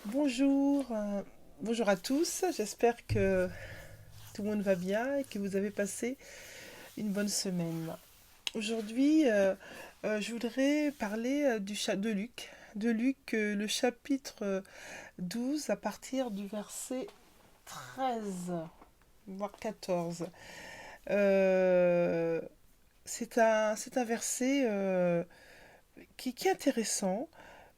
Bonjour, bonjour à tous. J'espère que tout le monde va bien et que vous avez passé une bonne semaine. Aujourd'hui, je voudrais parler de Luc, le chapitre 12 à partir du verset 13, voire 14. Euh, c'est un verset qui est intéressant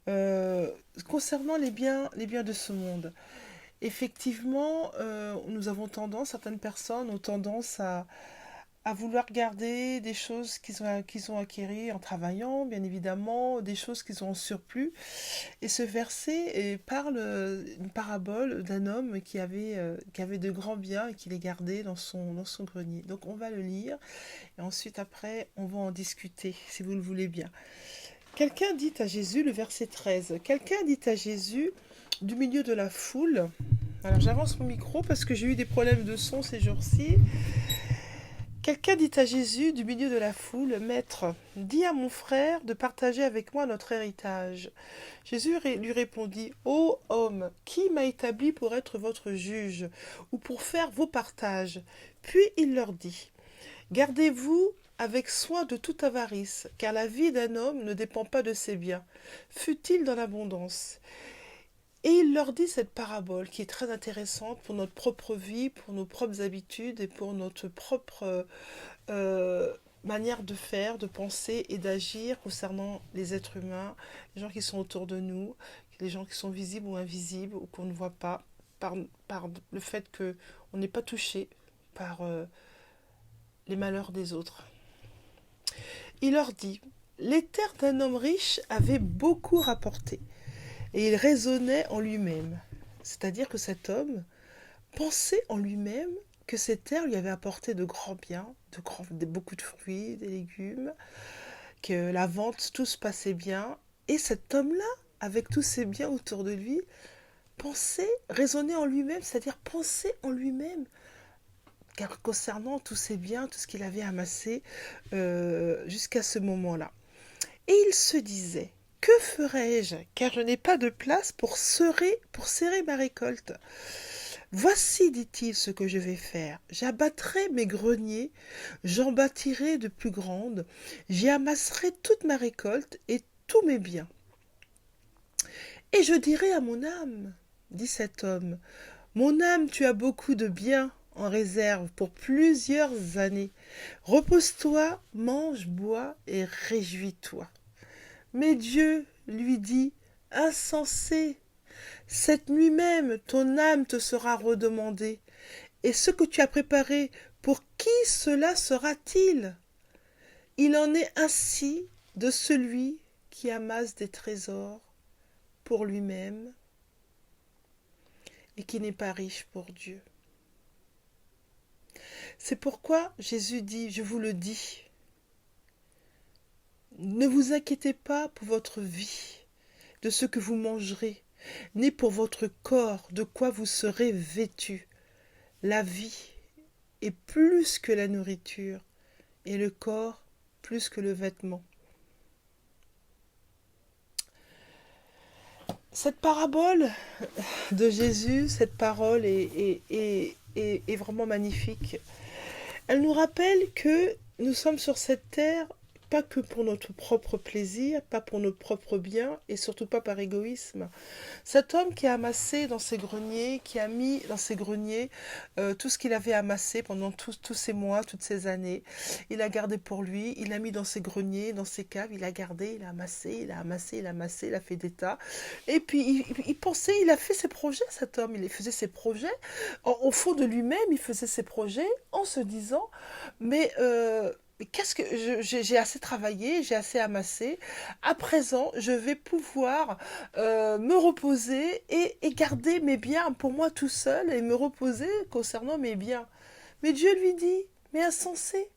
euh, concernant les biens de ce monde. Effectivement, nous avons tendance, certaines personnes ont tendance à vouloir garder des choses qu'ils ont acquéries en travaillant, bien évidemment, des choses qu'ils ont en surplus. Et ce verset parle d'une parabole d'un homme qui avait de grands biens et qui les gardait dans son grenier. Donc on va le lire et ensuite après on va en discuter si vous le voulez bien. Quelqu'un dit à Jésus, le verset 13, quelqu'un dit à Jésus du milieu de la foule. Alors j'avance mon micro parce que j'ai eu des problèmes de son ces jours-ci. Quelqu'un dit à Jésus du milieu de la foule, Maître, dis à mon frère de partager avec moi notre héritage. Jésus lui répondit, Ô homme, qui m'a établi pour être votre juge ou pour faire vos partages? Puis il leur dit, Gardez-vous avec soin de toute avarice, car la vie d'un homme ne dépend pas de ses biens, fût-il dans l'abondance. Et il leur dit cette parabole qui est très intéressante pour notre propre vie, pour nos propres habitudes et pour notre propre euh, manière de faire, de penser et d'agir concernant les êtres humains, les gens qui sont autour de nous, les gens qui sont visibles ou invisibles ou qu'on ne voit pas, par, par le fait qu'on n'est pas touché par les malheurs des autres. Il leur dit, les terres d'un homme riche avaient beaucoup rapporté. Et il raisonnait en lui-même. C'est-à-dire que cet homme pensait en lui-même que ces terres lui avaient apporté de grands biens, beaucoup de fruits, des légumes, que la vente, tout se passait bien. Et cet homme-là, avec tous ces biens autour de lui, pensait, raisonnait en lui-même, c'est-à-dire pensait en lui-même, car concernant tous ces biens, tout ce qu'il avait amassé jusqu'à ce moment-là. Et il se disait, que ferai-je, car je n'ai pas de place pour serrer ma récolte. Voici, dit-il, ce que je vais faire. J'abattrai mes greniers, j'en bâtirai de plus grandes, j'y amasserai toute ma récolte et tous mes biens. Et je dirai à mon âme, dit cet homme, mon âme, tu as beaucoup de biens en réserve pour plusieurs années. Repose-toi, mange, bois et réjouis-toi. Mais Dieu lui dit, insensé, cette nuit même ton âme te sera redemandée, et ce que tu as préparé, pour qui cela sera-t-il? Il en est ainsi de celui qui amasse des trésors pour lui-même et qui n'est pas riche pour Dieu. C'est pourquoi Jésus dit, je vous le dis, ne vous inquiétez pas pour votre vie, de ce que vous mangerez, ni pour votre corps, de quoi vous serez vêtus. La vie est plus que la nourriture, et le corps plus que le vêtement. Cette parabole de Jésus, cette parole est vraiment magnifique. Elle nous rappelle que nous sommes sur cette terre pas que pour notre propre plaisir, pas pour notre propre bien et surtout pas par égoïsme. Cet homme qui a amassé dans ses greniers, qui a mis dans ses greniers tout ce qu'il avait amassé pendant tous ces mois, toutes ces années, il a gardé pour lui, il a mis dans ses greniers, dans ses caves, il a gardé, il a amassé, il a amassé, il a amassé, il a fait des tas. Et puis il pensait, il a fait ses projets, cet homme, il faisait ses projets. Au fond de lui-même, il faisait ses projets en se disant, mais qu'est-ce que j'ai assez travaillé, j'ai assez amassé. À présent, je vais pouvoir me reposer et garder mes biens pour moi tout seul et me reposer concernant mes biens. Mais Dieu lui dit, mais insensé,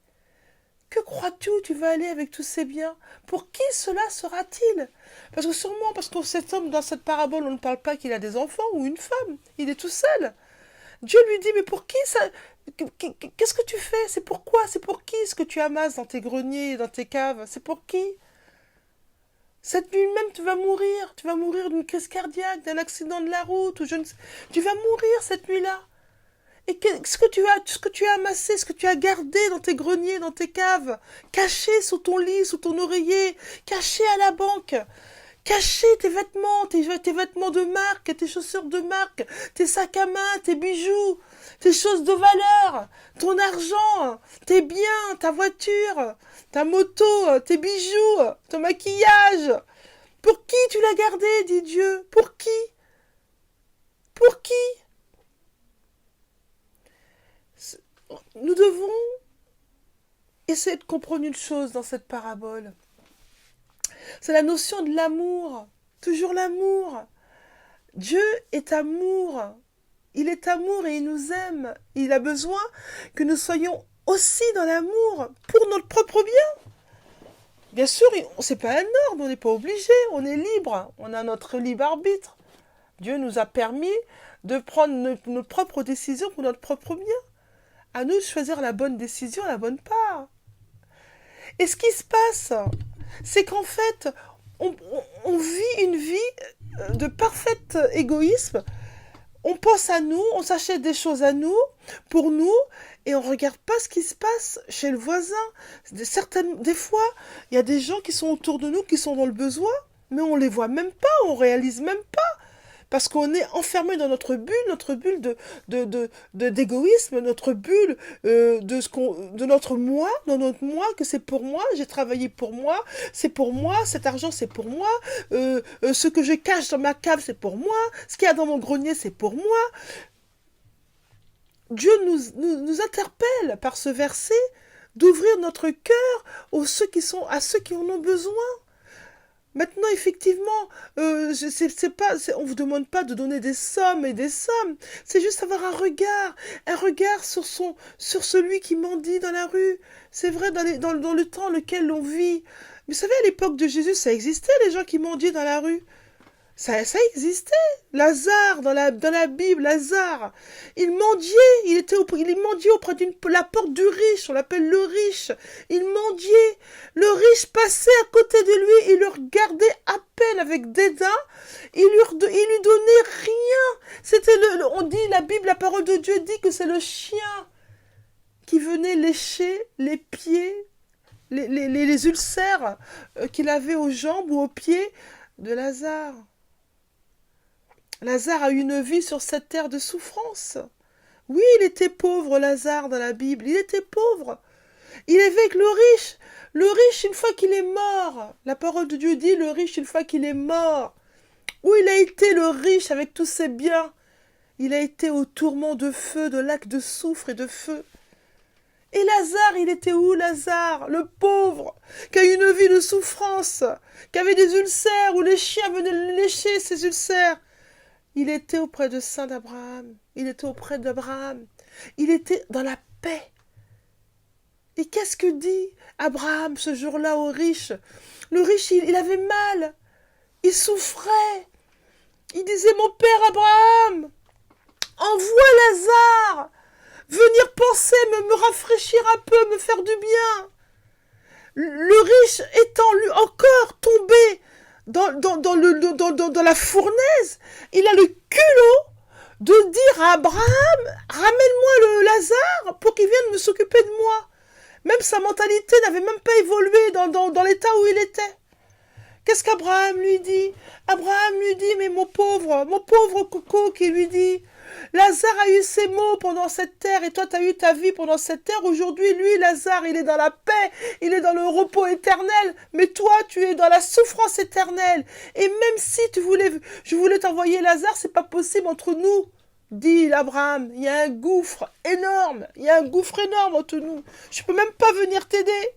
que crois-tu où tu vas aller avec tous ces biens? Pour qui cela sera-t-il? Parce que sûrement, parce que cet homme, dans cette parabole, on ne parle pas qu'il a des enfants ou une femme. Il est tout seul. Dieu lui dit, mais pour qui ça? Qu'est-ce que tu fais? C'est pourquoi? C'est pour qui ce que tu amasses dans tes greniers, dans tes caves? C'est pour qui? Cette nuit même, tu vas mourir d'une crise cardiaque, d'un accident de la route, ou je ne sais. Tu vas mourir cette nuit-là. Et ce que tu as amassé, ce que tu as gardé dans tes greniers, dans tes caves, caché sous ton lit, sous ton oreiller, caché à la banque, caché tes vêtements de marque, tes chaussures de marque, tes sacs à main, tes bijoux, tes choses de valeur, ton argent, tes biens, ta voiture, ta moto, tes bijoux, ton maquillage. Pour qui tu l'as gardé, dit Dieu? Pour qui? Pour qui? Nous devons essayer de comprendre une chose dans cette parabole. C'est la notion de l'amour. Toujours l'amour. Dieu est amour. Il est amour et il nous aime. Il a besoin que nous soyons aussi dans l'amour pour notre propre bien. Bien sûr, c'est pas un ordre, on n'est pas obligé, on est libre, on a notre libre arbitre. Dieu nous a permis de prendre nos propres décisions pour notre propre bien. À nous de choisir la bonne décision, la bonne part. Et ce qui se passe, c'est qu'en fait, on vit une vie de parfait égoïsme. On pense à nous, on s'achète des choses à nous, pour nous, et on ne regarde pas ce qui se passe chez le voisin. Des fois, il y a des gens qui sont autour de nous, qui sont dans le besoin, mais on ne les voit même pas, on ne réalise même pas. Parce qu'on est enfermé dans notre bulle d'égoïsme, notre bulle de notre moi, dans notre moi, que c'est pour moi, j'ai travaillé pour moi, c'est pour moi, cet argent c'est pour moi, ce que je cache dans ma cave c'est pour moi, ce qu'il y a dans mon grenier c'est pour moi. Dieu nous interpelle par ce verset d'ouvrir notre cœur à ceux qui en ont besoin. Maintenant, effectivement, on vous demande pas de donner des sommes et des sommes. C'est juste avoir un regard sur celui qui mendie dans la rue. C'est vrai dans le temps dans lequel l'on vit. Mais vous savez, à l'époque de Jésus, ça existait les gens qui mendiaient dans la rue. Ça existait. Lazare, dans la Bible, Lazare, il mendiait, il mendiait auprès de la porte du riche, on l'appelle le riche. Il mendiait. Le riche passait à côté de lui, il le regardait à peine avec dédain, il lui donnait rien. On dit, la Bible, la parole de Dieu dit que c'est le chien qui venait lécher les pieds, les ulcères qu'il avait aux jambes ou aux pieds de Lazare. Lazare a eu une vie sur cette terre de souffrance. Oui, il était pauvre, Lazare, dans la Bible. Il était pauvre. Il est avec le riche. Le riche, une fois qu'il est mort. La parole de Dieu dit, le riche, une fois qu'il est mort. Où il a été, le riche, avec tous ses biens? Il a été au tourment de feu, de lac de soufre et de feu. Et Lazare, il était où, Lazare? Le pauvre, qui a eu une vie de souffrance, qui avait des ulcères, où les chiens venaient lécher ses ulcères. Il était auprès de Saint d'Abraham. Il était auprès d'Abraham. Il était dans la paix. Et qu'est-ce que dit Abraham ce jour-là au riche? Le riche, il avait mal. Il souffrait. Il disait, mon père Abraham, envoie Lazare venir penser, me rafraîchir un peu, me faire du bien. Le riche étant lui encore tombé dans la fournaise, il a le culot de dire à Abraham, ramène-moi le Lazare pour qu'il vienne me s'occuper de moi. Même sa mentalité n'avait même pas évolué dans l'état où il était. Qu'est-ce qu'Abraham lui dit? Abraham lui dit, mais mon pauvre coco, qui lui dit, Lazare a eu ses maux pendant cette terre et toi tu as eu ta vie pendant cette terre. Aujourd'hui, lui, Lazare, il est dans la paix, il est dans le repos éternel, mais toi, tu es dans la souffrance éternelle. Et même si je voulais t'envoyer Lazare, c'est pas possible entre nous. Dit Abraham, il y a un gouffre énorme, entre nous. Je peux même pas venir t'aider.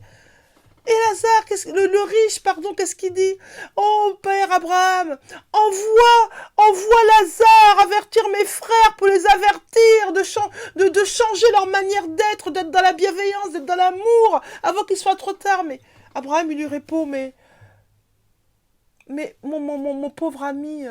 Et Lazare, le riche, qu'est-ce qu'il dit? Oh, père Abraham, envoie Lazare avertir mes frères pour les avertir de changer leur manière d'être dans la bienveillance, d'être dans l'amour, avant qu'il soit trop tard. Mais Abraham, il lui répond, mais mon pauvre ami,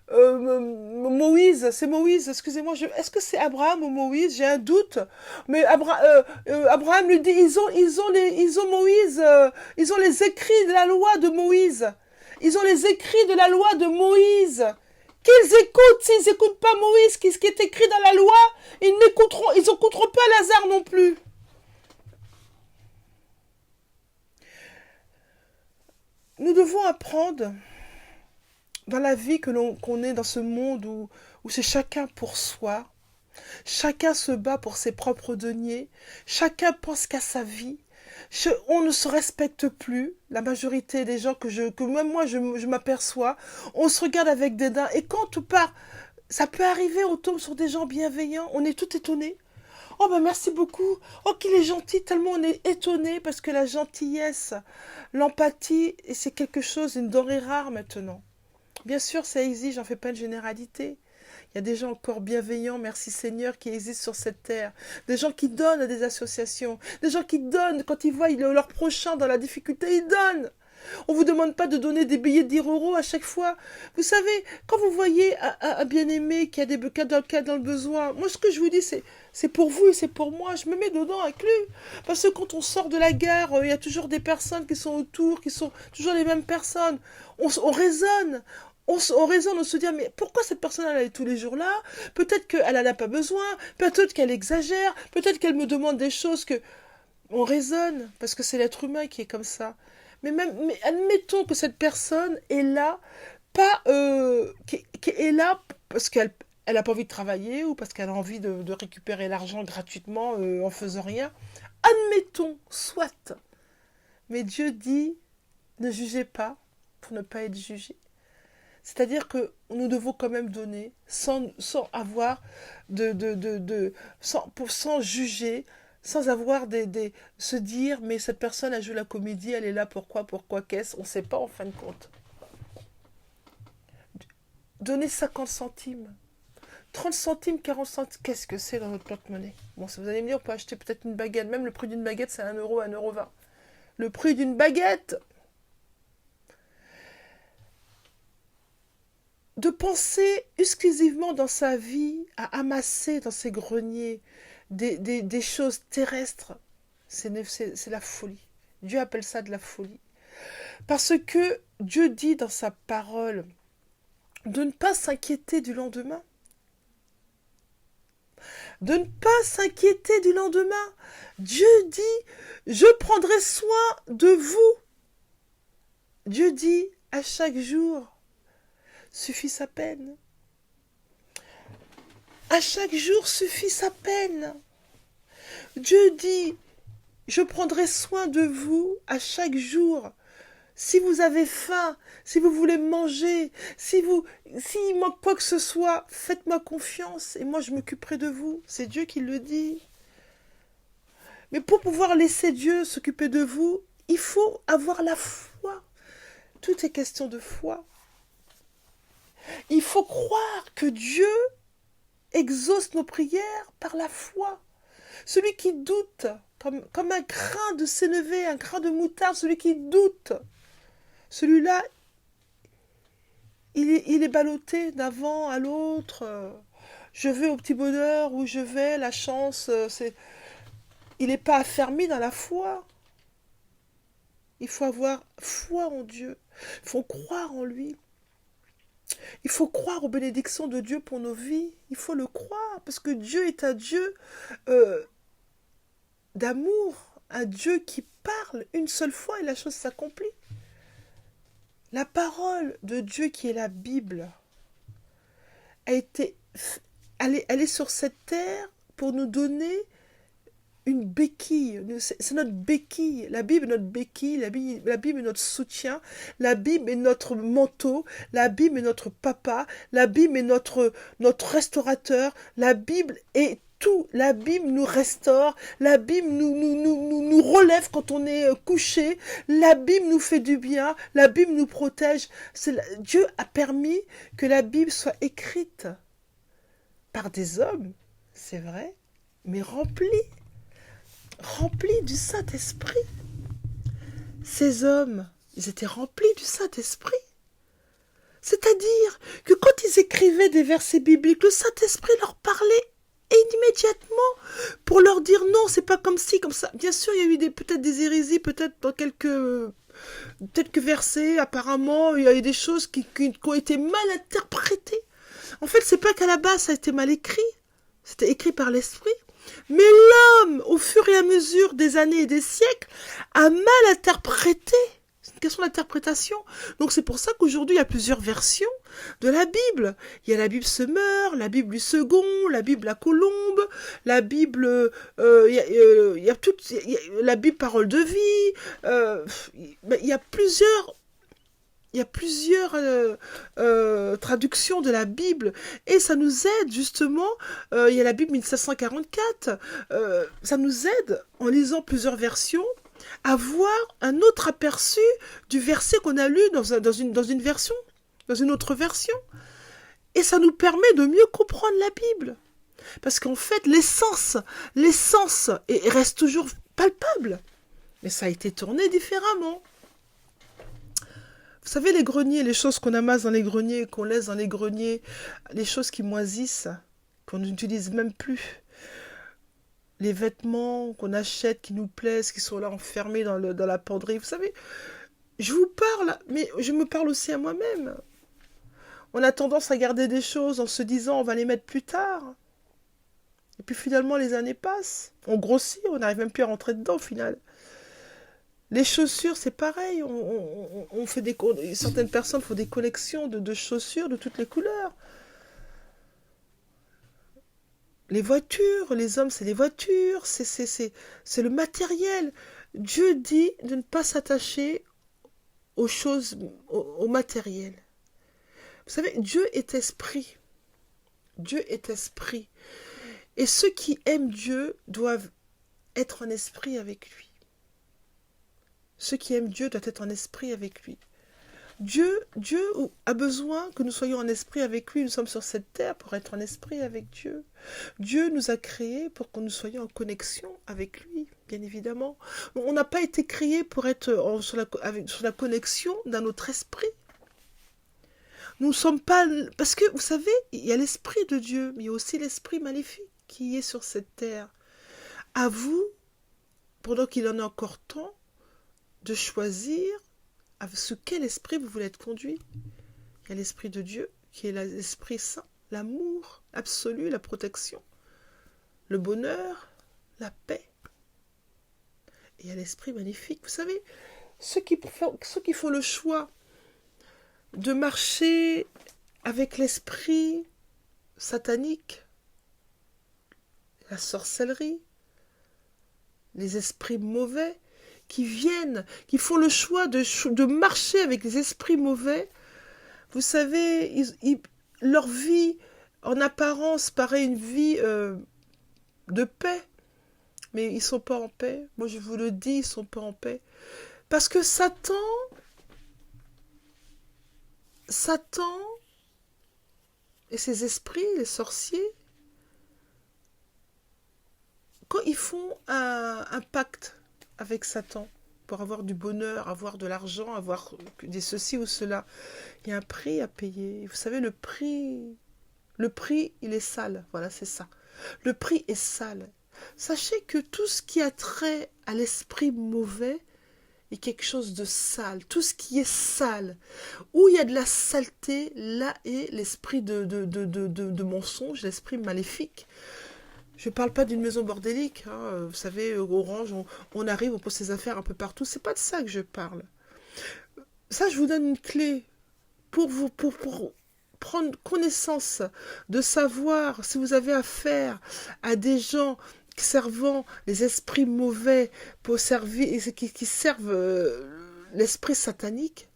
Moïse, c'est Moïse, excusez-moi, est-ce que c'est Abraham ou Moïse? J'ai un doute. Mais Abraham lui dit, ils ont Moïse, ils ont les écrits de la loi de Moïse. Ils ont les écrits de la loi de Moïse. Qu'ils écoutent, s'ils n'écoutent pas Moïse, ce qui est écrit dans la loi, ils n'écouteront pas Lazare non plus. Nous devons apprendre dans la vie qu'on est dans ce monde où c'est chacun pour soi, chacun se bat pour ses propres deniers, chacun pense qu'à sa vie. On ne se respecte plus, la majorité des gens que même moi je m'aperçois, on se regarde avec dédain et quand tout part, ça peut arriver, on tombe sur des gens bienveillants, on est tout étonné. Oh ben merci beaucoup, oh qu'il est gentil, tellement on est étonné parce que la gentillesse, l'empathie, c'est quelque chose, une denrée rare maintenant. Bien sûr, ça existe, j'en fais pas une généralité. Il y a des gens encore bienveillants, merci Seigneur, qui existent sur cette terre. Des gens qui donnent à des associations. Des gens qui donnent quand ils voient leur prochain dans la difficulté, ils donnent. On ne vous demande pas de donner des billets de 10 euros à chaque fois. Vous savez, quand vous voyez un bien-aimé qui a des cas dans le besoin, moi ce que je vous dis, c'est pour vous et c'est pour moi. Je me mets dedans inclus. Parce que quand on sort de la gare, il y a toujours des personnes qui sont autour, qui sont toujours les mêmes personnes. On raisonne. On raisonne, on se dit, mais pourquoi cette personne elle est tous les jours là? Peut-être qu'elle n'en a pas besoin, peut-être qu'elle exagère, peut-être qu'elle me demande des choses que... On raisonne, parce que c'est l'être humain qui est comme ça. Mais admettons que cette personne est là, pas, qui est là parce qu'elle n'a pas envie de travailler ou parce qu'elle a envie de récupérer l'argent gratuitement en faisant rien. Admettons, soit. Mais Dieu dit, ne jugez pas pour ne pas être jugé. C'est-à-dire que nous devons quand même donner sans avoir sans juger, sans avoir se dire mais cette personne a joué la comédie, elle est là pourquoi qu'est-ce, on ne sait pas en fin de compte. Donner 50 centimes, 30 centimes, 40 centimes, qu'est-ce que c'est dans notre porte-monnaie? Bon, ça vous allez me dire, on peut acheter peut-être une baguette, même le prix d'une baguette c'est 1 euro, 1,20 €. Le prix d'une baguette! De penser exclusivement dans sa vie à amasser dans ses greniers des choses terrestres, c'est la folie. Dieu appelle ça de la folie. Parce que Dieu dit dans sa parole de ne pas s'inquiéter du lendemain. De ne pas s'inquiéter du lendemain. Dieu dit, je prendrai soin de vous. Dieu dit, à chaque jour, suffit sa peine. À chaque jour suffit sa peine. Dieu dit, je prendrai soin de vous à chaque jour. Si vous avez faim, si vous voulez manger, s'il manque quoi que ce soit, faites-moi confiance et moi je m'occuperai de vous. C'est Dieu qui le dit. Mais pour pouvoir laisser Dieu s'occuper de vous, il faut avoir la foi. Tout est question de foi. Il faut croire que Dieu exauce nos prières par la foi. Celui qui doute, comme un grain de sénévé, un grain de moutarde, celui qui doute, celui-là, il est ballotté d'avant à l'autre. Je vais au petit bonheur, où je vais, la chance, il n'est pas affermi dans la foi. Il faut avoir foi en Dieu. Il faut croire en lui. Il faut croire aux bénédictions de Dieu pour nos vies. Il faut le croire, parce que Dieu est un Dieu d'amour, un Dieu qui parle une seule fois et la chose s'accomplit. La parole de Dieu qui est la Bible elle est sur cette terre pour nous donner une béquille. C'est notre béquille. La Bible est notre béquille. La Bible est notre soutien. La Bible est notre manteau. La Bible est notre papa. La Bible est notre restaurateur. La Bible est tout. La Bible nous restaure. La Bible nous relève quand on est couché. La Bible nous fait du bien. La Bible nous protège. Dieu a permis que la Bible soit écrite par des hommes, c'est vrai, mais remplie du Saint-Esprit. Ces hommes, ils étaient remplis du Saint-Esprit. C'est-à-dire que quand ils écrivaient des versets bibliques, le Saint-Esprit leur parlait immédiatement pour leur dire non, c'est pas comme ci, comme ça. Bien sûr, il y a eu peut-être des hérésies, peut-être dans quelques versets, apparemment, il y a eu des choses qui ont été mal interprétées. En fait, c'est pas qu'à la base ça a été mal écrit, c'était écrit par l'Esprit, mais l'homme, au fur et à mesure des années et des siècles, a mal interprété. C'est une question d'interprétation. Donc c'est pour ça qu'aujourd'hui il y a plusieurs versions de la Bible. Il y a la Bible Semeur, la Bible du Second, la Bible la Colombe, la Bible, il y a la Bible Parole de vie. Il y a plusieurs. Il y a plusieurs traductions de la Bible et ça nous aide justement, il y a la Bible 1744, ça nous aide en lisant plusieurs versions à voir un autre aperçu du verset qu'on a lu dans une version, dans une autre version. Et ça nous permet de mieux comprendre la Bible. Parce qu'en fait, l'essence reste toujours palpable. Mais ça a été tourné différemment. Vous savez, les greniers, les choses qu'on amasse dans les greniers, qu'on laisse dans les greniers, les choses qui moisissent, qu'on n'utilise même plus, les vêtements qu'on achète, qui nous plaisent, qui sont là enfermés dans la penderie. Vous savez, je vous parle, mais je me parle aussi à moi-même. On a tendance à garder des choses en se disant on va les mettre plus tard. Et puis finalement, les années passent. On grossit, on n'arrive même plus à rentrer dedans au final. Les chaussures, c'est pareil. On fait certaines personnes font des collections de chaussures de toutes les couleurs. Les voitures, les hommes, c'est les voitures, c'est le matériel. Dieu dit de ne pas s'attacher aux choses, au matériel. Vous savez, Dieu est esprit. Dieu est esprit. Et ceux qui aiment Dieu doivent être en esprit avec lui. Ceux qui aiment Dieu doivent être en esprit avec lui. Dieu a besoin que nous soyons en esprit avec lui. Nous sommes sur cette terre pour être en esprit avec Dieu. Dieu nous a créés pour que nous soyons en connexion avec lui, bien évidemment. On n'a pas été créés pour être sur la connexion d'un autre esprit. Nous ne sommes pas... Parce que, vous savez, il y a l'esprit de Dieu, mais il y a aussi l'esprit maléfique qui est sur cette terre. À vous, pendant qu'il en est encore temps, de choisir sous quel esprit vous voulez être conduit. Il y a l'esprit de Dieu, qui est l'esprit saint, l'amour absolu, la protection, le bonheur, la paix. Et il y a l'esprit magnifique. Vous savez, ceux qui font le choix de marcher avec l'esprit satanique, la sorcellerie, les esprits mauvais, qui font le choix de marcher avec les esprits mauvais, vous savez, leur vie, en apparence, paraît une vie de paix, mais ils ne sont pas en paix. Moi, je vous le dis, ils ne sont pas en paix. Parce que Satan et ses esprits, les sorciers, quand ils font un pacte avec Satan pour avoir du bonheur, avoir de l'argent, avoir des ceci ou cela, il y a un prix à payer. Vous savez, le prix, il est sale. Voilà, c'est ça. Le prix est sale. Sachez que tout ce qui a trait à l'esprit mauvais est quelque chose de sale. Tout ce qui est sale, où il y a de la saleté, là est l'esprit de mensonge, l'esprit maléfique. Je ne parle pas d'une maison bordélique, hein. Vous savez, Orange, on arrive, on pose ses affaires un peu partout. C'est pas de ça que je parle. Ça, je vous donne une clé pour prendre connaissance, de savoir si vous avez affaire à des gens servant les esprits mauvais pour servir, qui servent l'esprit satanique.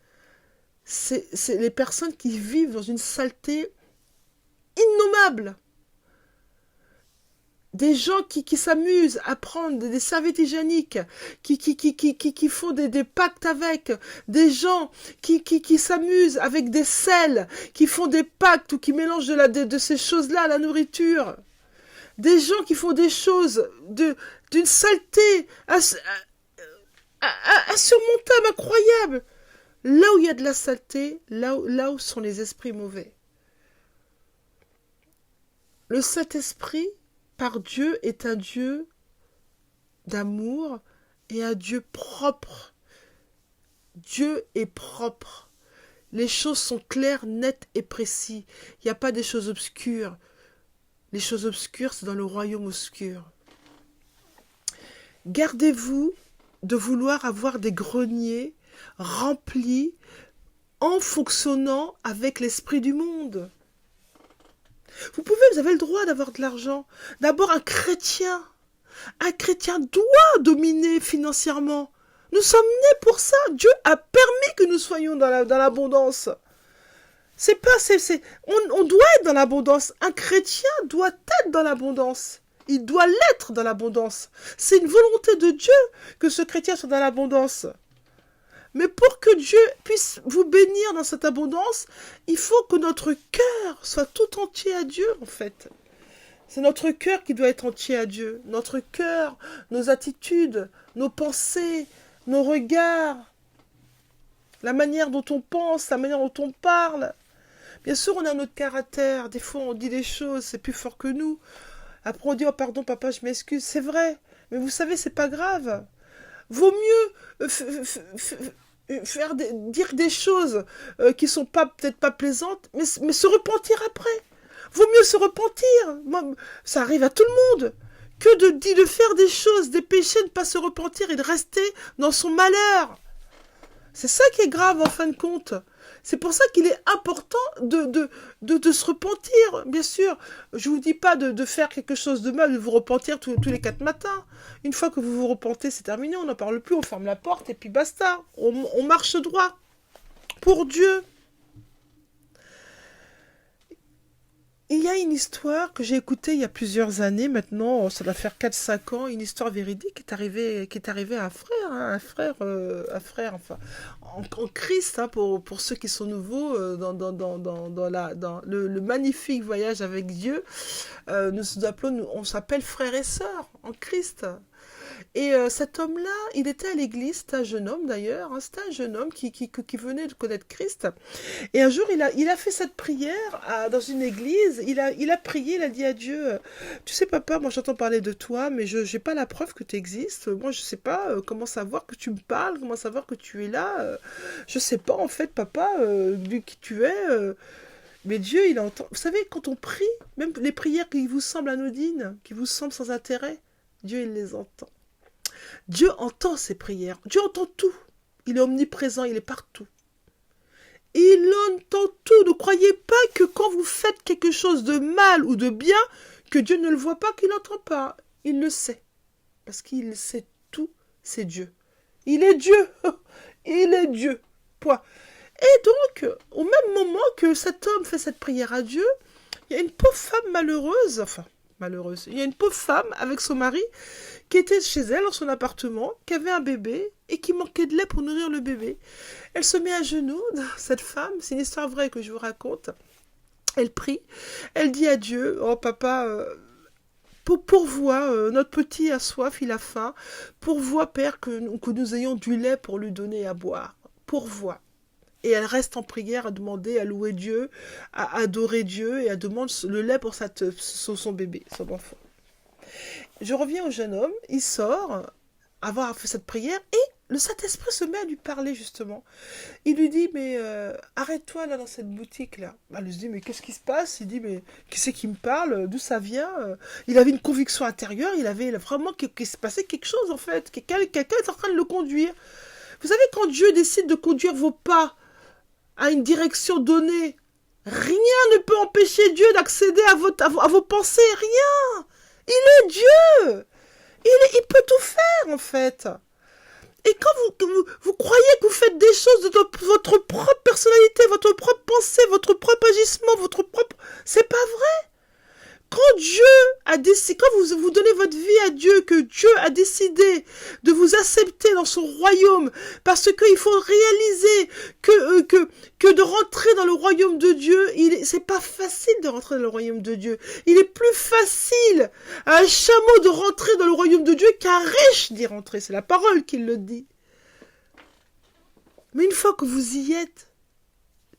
C'est les personnes qui vivent dans une saleté innommable. Des gens qui s'amusent à prendre des serviettes hygiéniques, qui font des pactes avec, des gens qui s'amusent avec des sels, qui font des pactes ou qui mélangent de ces choses-là à la nourriture. Des gens qui font des choses d'une saleté insurmontable, incroyable. Là où il y a de la saleté, là où sont les esprits mauvais. Le Saint-Esprit, par Dieu, est un Dieu d'amour et un Dieu propre. Dieu est propre. Les choses sont claires, nettes et précises. Il n'y a pas des choses obscures. Les choses obscures, c'est dans le royaume obscur. Gardez-vous de vouloir avoir des greniers remplis en fonctionnant avec l'esprit du monde. Vous avez le droit d'avoir de l'argent. D'abord, un chrétien doit dominer financièrement. Nous sommes nés pour ça. Dieu a permis que nous soyons dans l'abondance. On doit être dans l'abondance. Un chrétien doit être dans l'abondance. Il doit l'être dans l'abondance. C'est une volonté de Dieu que ce chrétien soit dans l'abondance. Mais pour que Dieu puisse vous bénir dans cette abondance, il faut que notre cœur soit tout entier à Dieu, en fait. C'est notre cœur qui doit être entier à Dieu. Notre cœur, nos attitudes, nos pensées, nos regards, la manière dont on pense, la manière dont on parle. Bien sûr, on a notre caractère. Des fois, on dit des choses, c'est plus fort que nous. Après, on dit, oh pardon, papa, je m'excuse. C'est vrai. Mais vous savez, c'est pas grave. Vaut mieux dire des choses qui sont peut-être pas plaisantes, mais se repentir après. Vaut mieux se repentir. Moi, ça arrive à tout le monde. Que de faire des choses, des péchés, de ne pas se repentir et de rester dans son malheur. C'est ça qui est grave en fin de compte. C'est pour ça qu'il est important de se repentir, bien sûr. Je ne vous dis pas de faire quelque chose de mal, de vous repentir tous les 4 matins. Une fois que vous vous repentez, c'est terminé, on n'en parle plus, on ferme la porte et puis basta. On marche droit pour Dieu. Il y a une histoire que j'ai écoutée il y a plusieurs années maintenant, ça doit faire 4-5 ans, une histoire véridique qui est arrivée à un frère, enfin, en Christ, hein, pour ceux qui sont nouveaux dans le magnifique voyage avec Dieu. On s'appelle frères et sœurs en Christ. Et cet homme-là, il était à l'église, c'était un jeune homme d'ailleurs, hein, c'était un jeune homme qui venait de connaître Christ. Et un jour, il a fait cette prière dans une église, il a prié, il a dit à Dieu, tu sais papa, moi j'entends parler de toi, mais je n'ai pas la preuve que tu existes, moi je sais pas comment savoir que tu me parles, comment savoir que tu es là, je sais pas en fait papa, vu qui tu es, mais Dieu il entend. Vous savez, quand on prie, même les prières qui vous semblent anodines, qui vous semblent sans intérêt, Dieu il les entend. Dieu entend ses prières. Dieu entend tout. Il est omniprésent, il est partout. Il entend tout. Ne croyez pas que quand vous faites quelque chose de mal ou de bien, que Dieu ne le voit pas, qu'il n'entend pas. Il le sait. Parce qu'il sait tout, c'est Dieu. Il est Dieu. Il est Dieu. Point. Et donc, au même moment que cet homme fait cette prière à Dieu, il y a une pauvre femme malheureuse, il y a une pauvre femme avec son mari qui était chez elle dans son appartement, qui avait un bébé et qui manquait de lait pour nourrir le bébé. Elle se met à genoux, cette femme, c'est une histoire vraie que je vous raconte. Elle prie, elle dit à Dieu, oh papa, pourvois, notre petit a soif, il a faim, pourvois Père que nous ayons du lait pour lui donner à boire, pourvois. Et elle reste en prière à demander, à louer Dieu, à adorer Dieu et à demander le lait pour son bébé, son enfant. Je reviens au jeune homme, il sort, avoir fait cette prière, et le Saint-Esprit se met à lui parler justement. Il lui dit, mais arrête-toi là dans cette boutique-là. Elle se dit, mais qu'est-ce qui se passe? Il dit, mais qui c'est qui me parle? D'où ça vient? Il avait une conviction intérieure, il avait vraiment qu'il se passait quelque chose en fait, quelqu'un est en train de le conduire. Vous savez, quand Dieu décide de conduire vos pas à une direction donnée, rien ne peut empêcher Dieu d'accéder à vos pensées, rien. Il est Dieu. Il peut tout faire, en fait. Et quand vous croyez que vous faites des choses de votre propre personnalité, votre propre pensée, votre propre agissement, c'est pas vrai. Quand Dieu a décidé, quand vous donnez votre vie à Dieu, que Dieu a décidé de vous accepter dans son royaume, parce qu'il faut réaliser que de rentrer dans le royaume de Dieu, c'est pas facile de rentrer dans le royaume de Dieu. Il est plus facile à un chameau de rentrer dans le royaume de Dieu qu'à un riche d'y rentrer. C'est la parole qui le dit. Mais une fois que vous y êtes,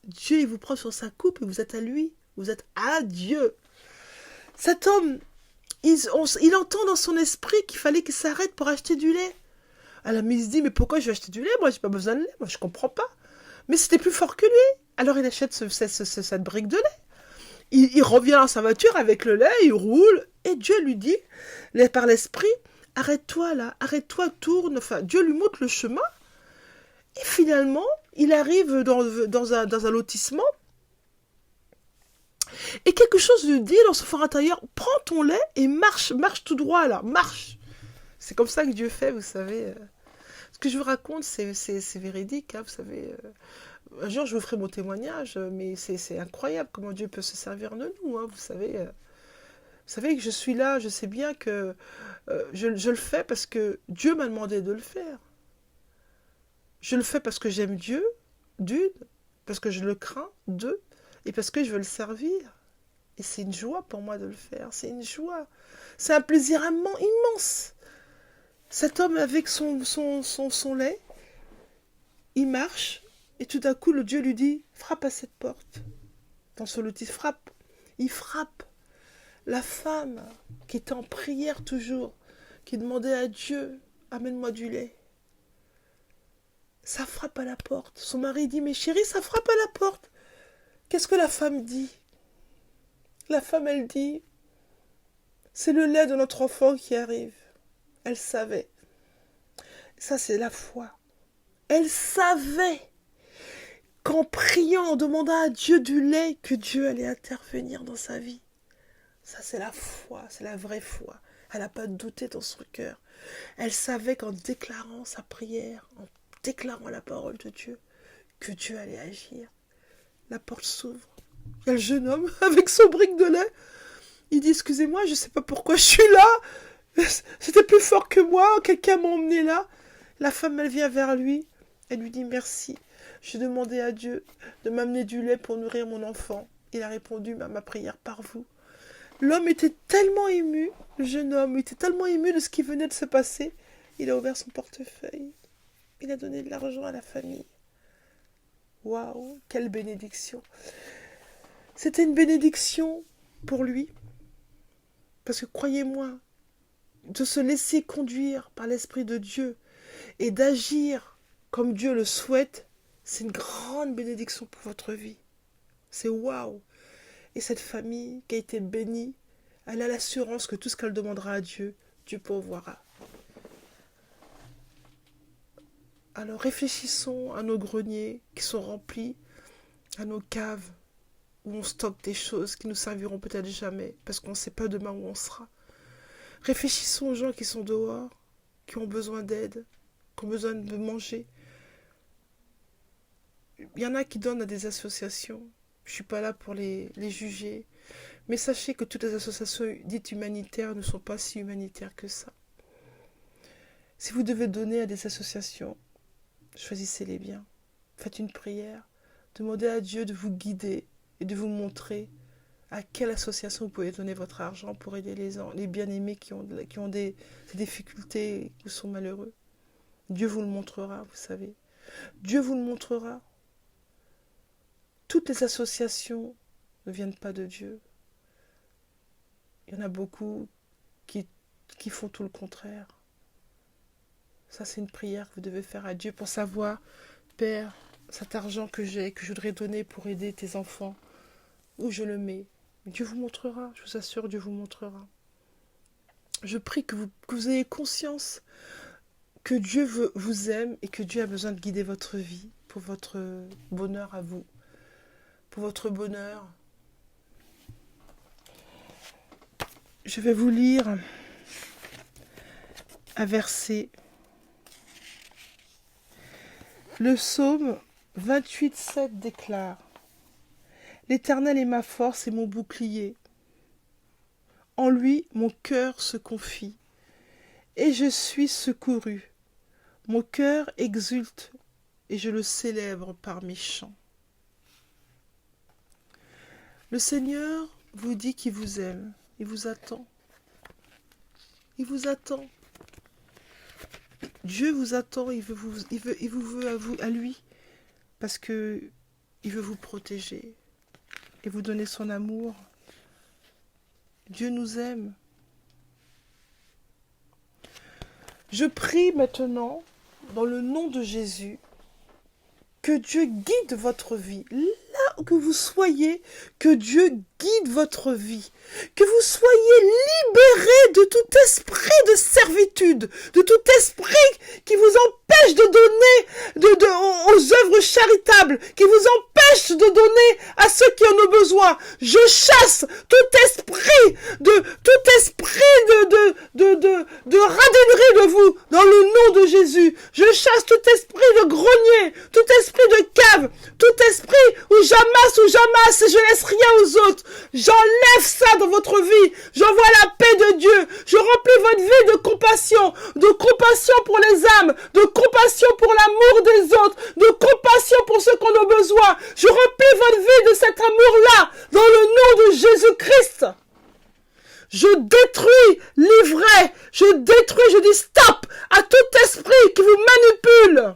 Dieu, il vous prend sur sa coupe et vous êtes à lui. Vous êtes à Dieu. Cet homme, il entend dans son esprit qu'il fallait qu'il s'arrête pour acheter du lait. Alors il se dit, mais pourquoi je vais acheter du lait? Moi, j'ai pas besoin de lait. Moi, je comprends pas. Mais c'était plus fort que lui. Alors il achète cette brique de lait. Il revient dans sa voiture avec le lait, il roule. Et Dieu lui dit, par l'esprit, arrête-toi là, arrête-toi, tourne. Enfin, Dieu lui montre le chemin. Et finalement, il arrive dans un lotissement. Et quelque chose lui dit dans son fort intérieur, prends ton lait et marche tout droit là, marche. C'est comme ça que Dieu fait, vous savez. Ce que je vous raconte, c'est véridique, hein, vous savez. Un jour, je vous ferai mon témoignage, mais c'est incroyable comment Dieu peut se servir de nous, hein, vous savez. Vous savez que je suis là, je sais bien que je le fais parce que Dieu m'a demandé de le faire. Je le fais parce que j'aime Dieu, d'une, parce que je le crains, deux, et parce que je veux le servir. Et c'est une joie pour moi de le faire, c'est une joie. C'est un plaisir immense. Cet homme avec son lait, il marche, et tout à coup le Dieu lui dit, frappe à cette porte. Dans ce lotis, frappe. Il frappe. La femme qui était en prière toujours, qui demandait à Dieu, amène-moi du lait. Ça frappe à la porte. Son mari dit, mais chérie, ça frappe à la porte. Qu'est-ce que la femme dit? La femme, elle dit, c'est le lait de notre enfant qui arrive. Elle savait. Ça, c'est la foi. Elle savait qu'en priant, en demandant à Dieu du lait, que Dieu allait intervenir dans sa vie. Ça, c'est la foi, c'est la vraie foi. Elle n'a pas douté dans son cœur. Elle savait qu'en déclarant sa prière, en déclarant la parole de Dieu, que Dieu allait agir. La porte s'ouvre. Il y a le jeune homme avec son brique de lait. Il dit, excusez-moi, je ne sais pas pourquoi je suis là. C'était plus fort que moi. Quelqu'un m'a emmené là. La femme, elle vient vers lui. Elle lui dit, merci. J'ai demandé à Dieu de m'amener du lait pour nourrir mon enfant. Il a répondu à ma prière par vous. L'homme était tellement ému, le jeune homme était tellement ému de ce qui venait de se passer. Il a ouvert son portefeuille. Il a donné de l'argent à la famille. Waouh, quelle bénédiction. C'était une bénédiction pour lui. Parce que croyez-moi, de se laisser conduire par l'Esprit de Dieu et d'agir comme Dieu le souhaite, c'est une grande bénédiction pour votre vie. C'est waouh. Et cette famille qui a été bénie, elle a l'assurance que tout ce qu'elle demandera à Dieu, Dieu pourvoira. Alors réfléchissons à nos greniers qui sont remplis, à nos caves où on stocke des choses qui nous serviront peut-être jamais parce qu'on ne sait pas demain où on sera. Réfléchissons aux gens qui sont dehors, qui ont besoin d'aide, qui ont besoin de manger. Il y en a qui donnent à des associations. Je ne suis pas là pour les juger. Mais sachez que toutes les associations dites humanitaires ne sont pas si humanitaires que ça. Si vous devez donner à des associations, choisissez-les bien. Faites une prière. Demandez à Dieu de vous guider et de vous montrer à quelle association vous pouvez donner votre argent pour aider les bien-aimés qui ont des difficultés ou sont malheureux. Dieu vous le montrera, vous savez. Dieu vous le montrera. Toutes les associations ne viennent pas de Dieu. Il y en a beaucoup qui font tout le contraire. Ça, c'est une prière que vous devez faire à Dieu pour savoir, Père, cet argent que j'ai, que je voudrais donner pour aider tes enfants, où je le mets. Dieu vous montrera, je vous assure, Dieu vous montrera. Je prie que vous ayez conscience que Dieu vous aime et que Dieu a besoin de guider votre vie pour votre bonheur à vous, pour votre bonheur. Je vais vous lire un verset. Le psaume 28,7 déclare: L'Éternel est ma force et mon bouclier. En lui, mon cœur se confie, et je suis secouru. Mon cœur exulte, et je le célèbre par mes chants. Le Seigneur vous dit qu'il vous aime. Il vous attend. Il vous attend. Dieu vous attend. Il vous veut à lui. parce que il veut vous protéger et vous donner son amour. Dieu nous aime. Je prie maintenant, dans le nom de Jésus, que Dieu guide votre vie. Là où que vous soyez, que Dieu guide votre vie. Que vous soyez libérés de tout esprit de servitude, de tout esprit qui vous empêche de donner aux œuvres charitables, qui vous empêche de donner à ceux qui en ont besoin. Je chasse tout esprit de radainerie de vous, dans le nom de Jésus. Je chasse tout esprit de grenier, tout esprit de cave, tout esprit où j'amasse et je laisse rien aux autres. J'enlève ça dans votre vie. J'envoie la paix de Dieu. Je remplis votre vie de compassion pour les âmes, de compassion pour l'amour des autres, de compassion pour ceux qui en ont besoin. Je remplis votre vie de cet amour-là, dans le nom de Jésus-Christ. Je détruis l'ivraie, je dis stop à tout esprit qui vous manipule.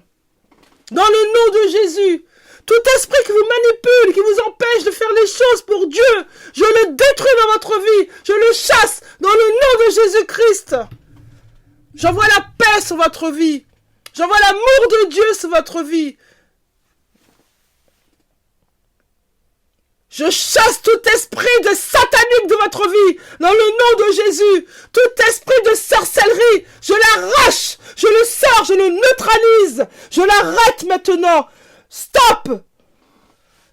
Dans le nom de Jésus, tout esprit qui vous manipule, qui vous empêche de faire les choses pour Dieu, je le détruis dans votre vie, je le chasse dans le nom de Jésus-Christ. J'envoie la paix sur votre vie, j'envoie l'amour de Dieu sur votre vie. Je chasse tout esprit de satanique de votre vie, dans le nom de Jésus. Tout esprit de sorcellerie, je l'arrache, je le sors, je le neutralise, je l'arrête maintenant. Stop!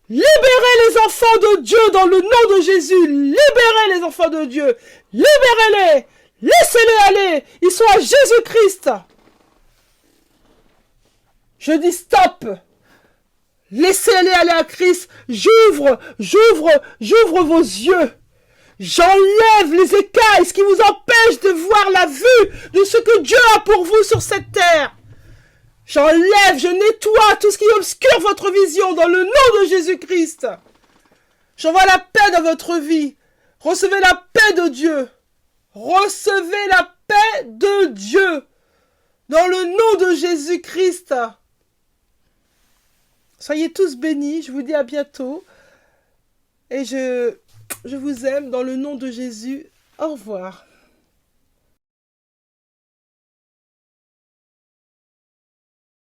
Libérez les enfants de Dieu dans le nom de Jésus. Libérez les enfants de Dieu. Libérez-les. Laissez-les aller. Ils sont à Jésus-Christ. Je dis stop. Laissez-les aller à Christ. J'ouvre vos yeux. J'enlève les écailles, ce qui vous empêche de voir la vue de ce que Dieu a pour vous sur cette terre. J'enlève, je nettoie tout ce qui obscure votre vision dans le nom de Jésus-Christ. J'envoie la paix dans votre vie. Recevez la paix de Dieu. Recevez la paix de Dieu dans le nom de Jésus-Christ. Soyez tous bénis, je vous dis à bientôt. Et je vous aime dans le nom de Jésus. Au revoir.